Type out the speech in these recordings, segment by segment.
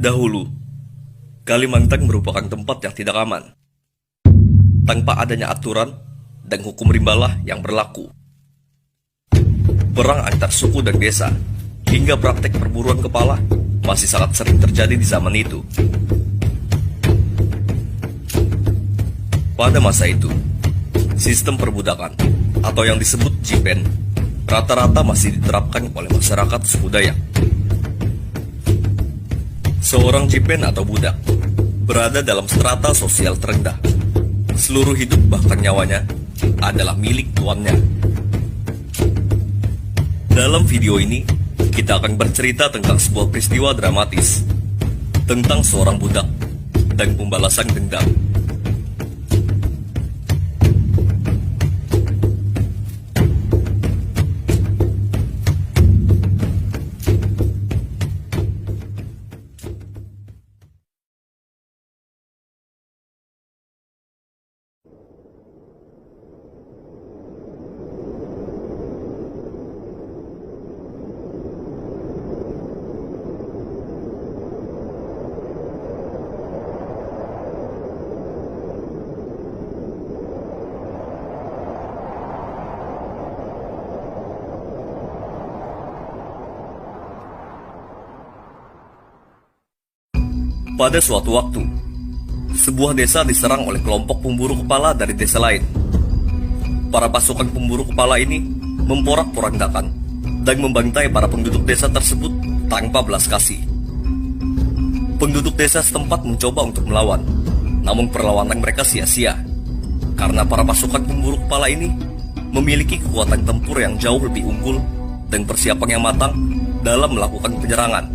Dahulu, Kalimantan merupakan tempat yang tidak aman. Tanpa adanya aturan dan hukum rimbalah yang berlaku. Perang antar suku dan desa, hingga praktek perburuan kepala masih sangat sering terjadi di zaman itu. Pada masa itu, sistem perbudakan atau yang disebut jipen rata-rata masih diterapkan oleh masyarakat suku Dayak. Seorang jipen atau budak berada dalam strata sosial terendah. Seluruh hidup bahkan nyawanya adalah milik tuannya. Dalam video ini, kita akan bercerita tentang sebuah peristiwa dramatis, tentang seorang budak dan pembalasan dendam. Pada suatu waktu, sebuah desa diserang oleh kelompok pemburu kepala dari desa lain. Para pasukan pemburu kepala ini memporak-porandakan dan membantai para penduduk desa tersebut tanpa belas kasih. Penduduk desa setempat mencoba untuk melawan, namun perlawanan mereka sia-sia karena para pasukan pemburu kepala ini memiliki kekuatan tempur yang jauh lebih unggul dan persiapan yang matang dalam melakukan penyerangan.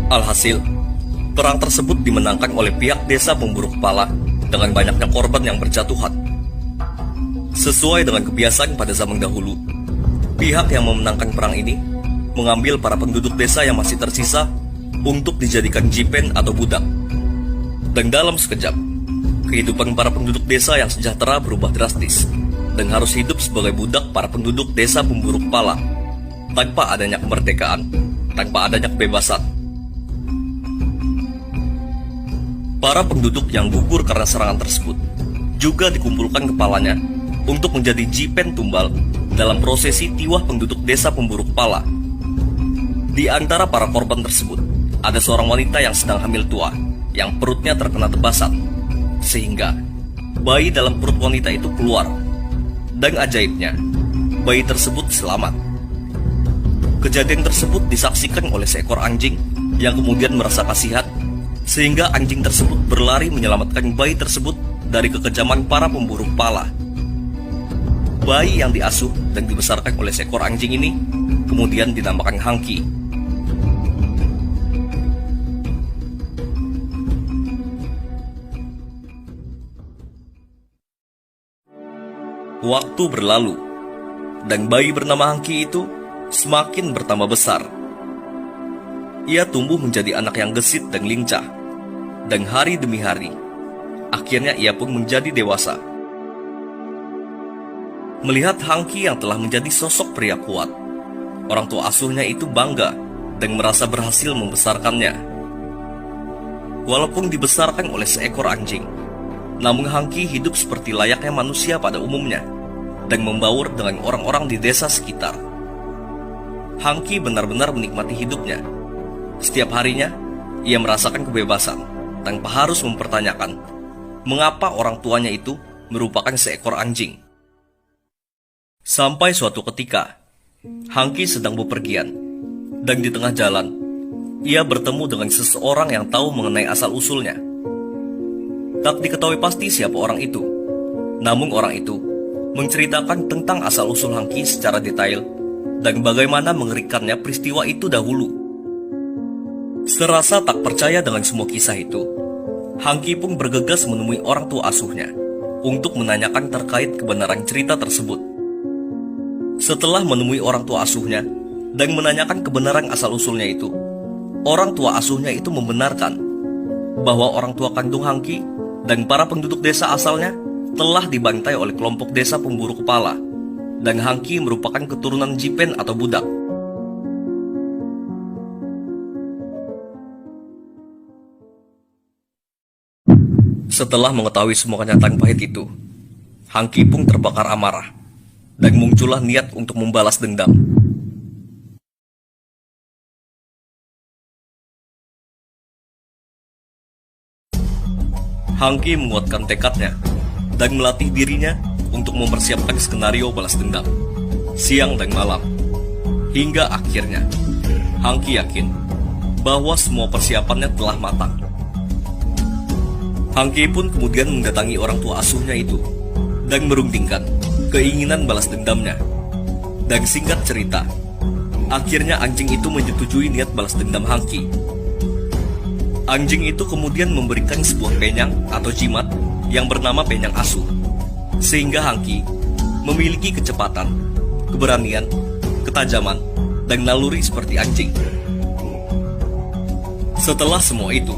Alhasil, perang tersebut dimenangkan oleh pihak desa pemburu kepala dengan banyaknya korban yang berjatuhan. Sesuai dengan kebiasaan pada zaman dahulu, pihak yang memenangkan perang ini mengambil para penduduk desa yang masih tersisa untuk dijadikan jipen atau budak. Dan dalam sekejap, kehidupan para penduduk desa yang sejahtera berubah drastis dan harus hidup sebagai budak para penduduk desa pemburu kepala, tanpa adanya kemerdekaan, tanpa adanya kebebasan. Para penduduk yang gugur karena serangan tersebut juga dikumpulkan kepalanya untuk menjadi jipen tumbal dalam prosesi tiwah penduduk desa pemburu kepala. Di antara para korban tersebut, ada seorang wanita yang sedang hamil tua, yang perutnya terkena tebasan, sehingga bayi dalam perut wanita itu keluar. Dan ajaibnya, bayi tersebut selamat. Kejadian tersebut disaksikan oleh seekor anjing yang kemudian merasa kasihan, sehingga anjing tersebut berlari menyelamatkan bayi tersebut dari kekejaman para pemburu kepala. Bayi yang diasuh dan dibesarkan oleh seekor anjing ini kemudian dinamakan Hangki. Waktu berlalu, dan bayi bernama Hangki itu semakin bertambah besar. Ia tumbuh menjadi anak yang gesit dan lincah. Dan hari demi hari, akhirnya ia pun menjadi dewasa. Melihat Hangki yang telah menjadi sosok pria kuat, orang tua asuhnya itu bangga dan merasa berhasil membesarkannya. Walaupun dibesarkan oleh seekor anjing, namun Hangki hidup seperti layaknya manusia pada umumnya dan membaur dengan orang-orang di desa sekitar. Hangki benar-benar menikmati hidupnya. Setiap harinya, ia merasakan kebebasan tanpa harus mempertanyakan mengapa orang tuanya itu merupakan seekor anjing. Sampai suatu ketika, Hangki sedang bepergian, dan di tengah jalan, ia bertemu dengan seseorang yang tahu mengenai asal-usulnya. Tak diketahui pasti siapa orang itu, namun orang itu menceritakan tentang asal-usul Hangki secara detail dan bagaimana mengerikannya peristiwa itu dahulu. Serasa tak percaya dengan semua kisah itu, Hangki pun bergegas menemui orang tua asuhnya untuk menanyakan terkait kebenaran cerita tersebut. Setelah menemui orang tua asuhnya dan menanyakan kebenaran asal-usulnya itu, orang tua asuhnya itu membenarkan bahwa orang tua kandung Hangki dan para penduduk desa asalnya telah dibantai oleh kelompok desa pemburu kepala, dan Hangki merupakan keturunan jipen atau budak. Setelah mengetahui semua kenyataan pahit itu, Hangki pun terbakar amarah, dan muncullah niat untuk membalas dendam. Hangki menguatkan tekadnya, dan melatih dirinya untuk mempersiapkan skenario balas dendam, siang dan malam. Hingga akhirnya, Hangki yakin bahwa semua persiapannya telah matang. Hangki pun kemudian mendatangi orang tua asuhnya itu dan merundingkan keinginan balas dendamnya. Dan singkat cerita, akhirnya anjing itu menyetujui niat balas dendam Hangki. Anjing itu kemudian memberikan sebuah penyang atau jimat yang bernama penyang asuh, sehingga Hangki memiliki kecepatan, keberanian, ketajaman, dan naluri seperti anjing. Setelah semua itu,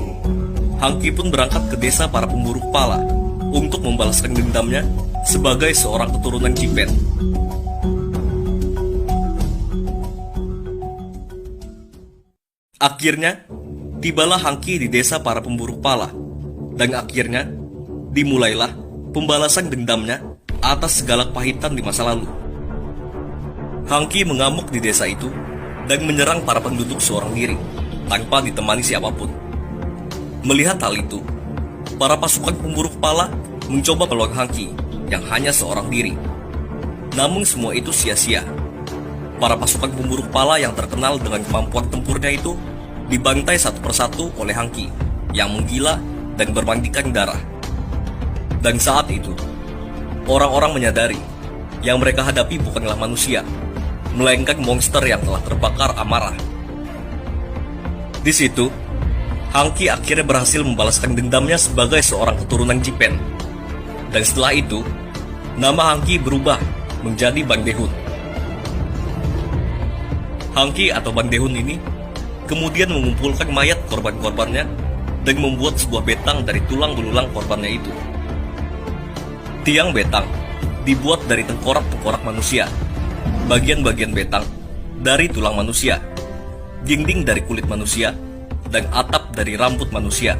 Hangki pun berangkat ke desa para pemburu kepala untuk membalaskan dendamnya sebagai seorang keturunan Jipen. Akhirnya, tibalah Hangki di desa para pemburu kepala, dan akhirnya dimulailah pembalasan dendamnya atas segala kepahitan di masa lalu. Hangki mengamuk di desa itu dan menyerang para penduduk seorang diri tanpa ditemani siapapun. Melihat hal itu, para pasukan pemburu kepala mencoba melawan Hangki yang hanya seorang diri. Namun semua itu sia-sia. Para pasukan pemburu kepala yang terkenal dengan kemampuan tempurnya itu dibantai satu persatu oleh Hangki yang menggila dan bermandikan darah. Dan saat itu, orang-orang menyadari yang mereka hadapi bukanlah manusia, melainkan monster yang telah terbakar amarah. Di situ, Hangki akhirnya berhasil membalaskan dendamnya sebagai seorang keturunan Jipen. Dan setelah itu, nama Hangki berubah menjadi Bang Dehun. Hangki atau Bang Dehun ini kemudian mengumpulkan mayat korban-korbannya dan membuat sebuah betang dari tulang belulang korbannya itu. Tiang betang dibuat dari tengkorak-tengkorak manusia, bagian-bagian betang dari tulang manusia, dinding dari kulit manusia, dan atap dari rambut manusia.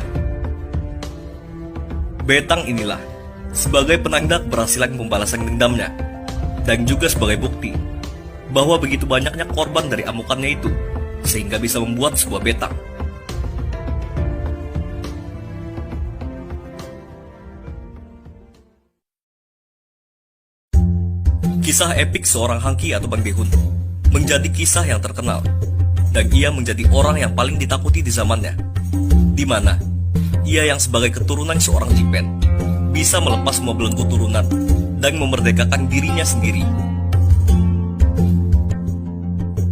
Betang inilah sebagai penanda keberhasilan pembalasan dendamnya, dan juga sebagai bukti bahwa begitu banyaknya korban dari amukannya itu, sehingga bisa membuat sebuah betang. Kisah epik seorang Hangki atau Bang Dehun menjadi kisah yang terkenal, dan ia menjadi orang yang paling ditakuti di zamannya, di mana ia yang sebagai keturunan seorang Jipen bisa melepas semua belenggu turunan dan memerdekakan dirinya sendiri.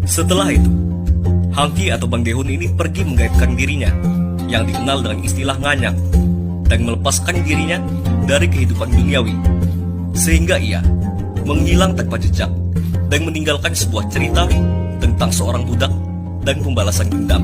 Setelah itu, Hangki atau Bang Dehun ini pergi menggaibkan dirinya yang dikenal dengan istilah nganyang dan melepaskan dirinya dari kehidupan duniawi, sehingga ia menghilang tanpa jejak dan meninggalkan sebuah cerita tentang seorang budak dan pembalasan dendam.